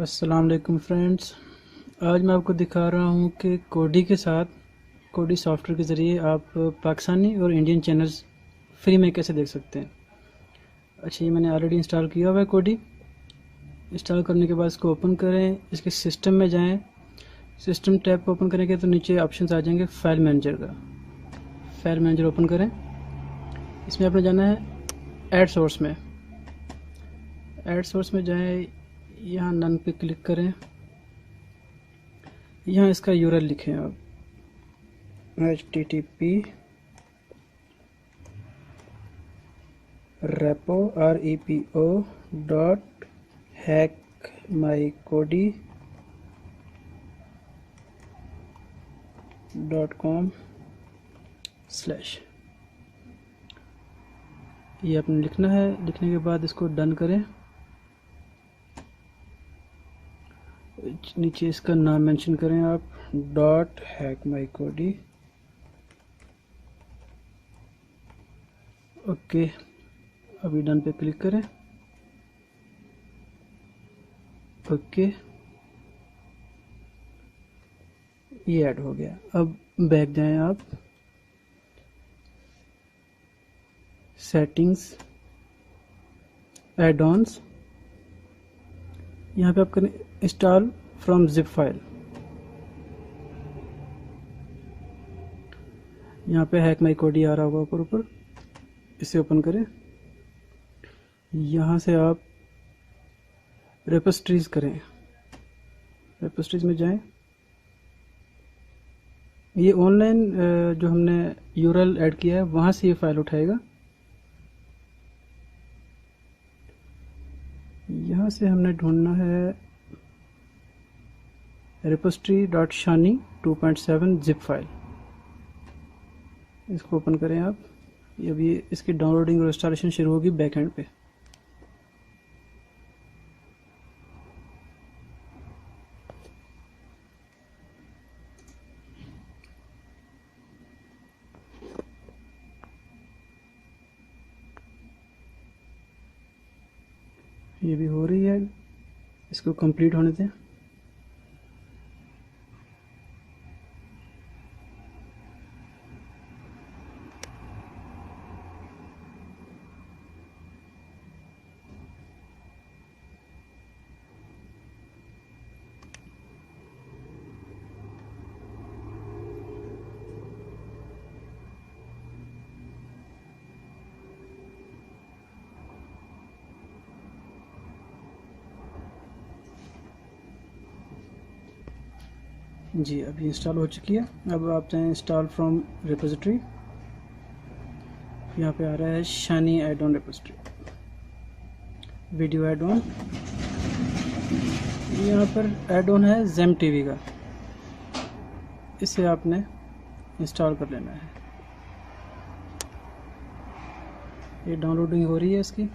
अस्सलाम वालेकुम फ्रेंड्स। आज मैं आपको दिखा रहा हूँ कि कोडी के साथ कोडी सॉफ्टवेयर के ज़रिए आप पाकिस्तानी और इंडियन चैनल्स फ्री में कैसे देख सकते हैं। अच्छा, ये मैंने ऑलरेडी इंस्टॉल किया हुआ है कोडी। इंस्टॉल करने के बाद इसको ओपन करें, इसके सिस्टम में जाएं। सिस्टम टैब को ओपन करेंगे तो नीचे ऑप्शन आ जाएंगे फाइल मैनेजर का। फाइल मैनेजर ओपन करें, इसमें आपने जाना है ऐड सोर्स में। ऐड सोर्स में जाएं, यहाँ नन पे क्लिक करें। यहाँ इसका यूआरएल लिखें आप http repo.hackmycody.com/ ये आपने लिखना है। लिखने के बाद इसको डन करें। नीचे इसका नाम मेंशन करें आप .hackmycody। ओके, अभी डन पे क्लिक करें। ओके, ये ऐड हो गया। अब बैक जाएं आप, सेटिंग्स, एड ऑन्स। यहाँ पे आप करें इंस्टॉल फ्रॉम जिप फाइल। यहाँ पे हैक माई कोडी आ रहा होगा ऊपर, इसे ओपन करें। यहाँ से आप रेपोस्ट्रीज करें, रेपोस्ट्रीज में जाएं। ये ऑनलाइन जो हमने यूआरएल ऐड किया है वहाँ से ये फाइल उठाएगा। यहाँ से हमने ढूंढना है repository.shani 2.7 जिप फाइल। इसको ओपन करें आप। अभी इसकी डाउनलोडिंग और इंस्टॉलेशन शुरू होगी बैकएंड पे। ये भी हो रही है, इसको कंप्लीट होने दें। जी, अभी इंस्टॉल हो चुकी है। अब आप चाहें इंस्टॉल फ्रॉम रिपोजिटरी। यहाँ पे आ रहा है शानी add on repository, video add on. यहाँ पर एड ऑन है जेम टीवी का, इसे आपने इंस्टॉल कर लेना है। ये डाउनलोडिंग हो रही है इसकी।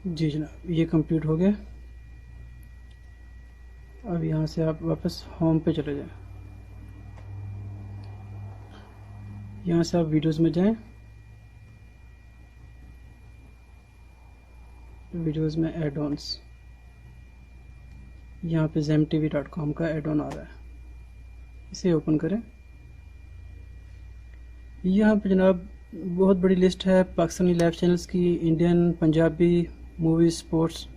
जी जनाब, ये कंप्लीट हो गया। अब यहाँ से आप वापस होम पे चले जाएं। यहाँ से आप वीडियोस में जाएं, वीडियोस में एड ऑन्स। यहाँ पे zemtv.com का एड ऑन आ रहा है, इसे ओपन करें। यहाँ पे जनाब बहुत बड़ी लिस्ट है पाकिस्तानी लाइव चैनल्स की, Indian, Punjabi, movie, sports,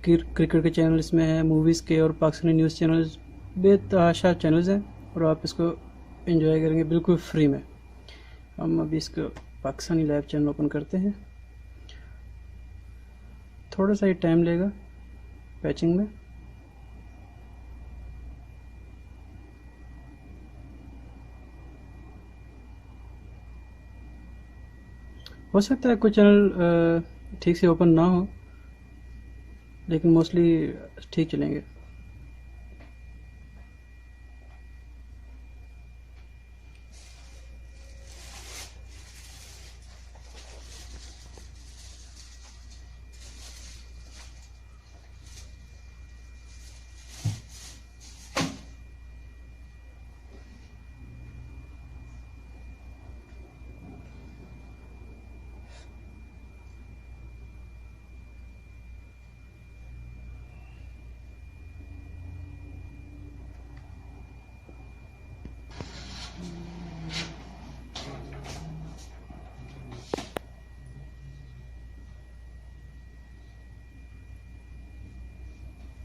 cricket के चैनल इसमें हैं, मूवीज़ के और पाकिस्तानी न्यूज़ चैनल्स, बेतहाशा चैनल्स हैं और आप इसको एंजॉय करेंगे बिल्कुल फ्री में। हम अभी इसको पाकिस्तानी लाइव चैनल ओपन करते हैं। थोड़ा सा ही टाइम लेगा पैचिंग में। हो सकता है कोई चैनल ठीक से ओपन ना हो, लेकिन मोस्टली ठीक चलेंगे।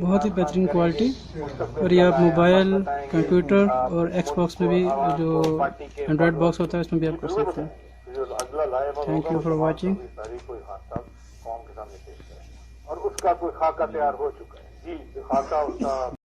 बहुत ही बेहतरीन क्वालिटी। और ये आप मोबाइल, कंप्यूटर और एक्सबॉक्स में भी, जो एंड्रॉयड बॉक्स होता है उसमें भी आप कर सकते हैं। Thank you for watching. और उसका कोई खाका तैयार हो चुका है जी, खाका उसका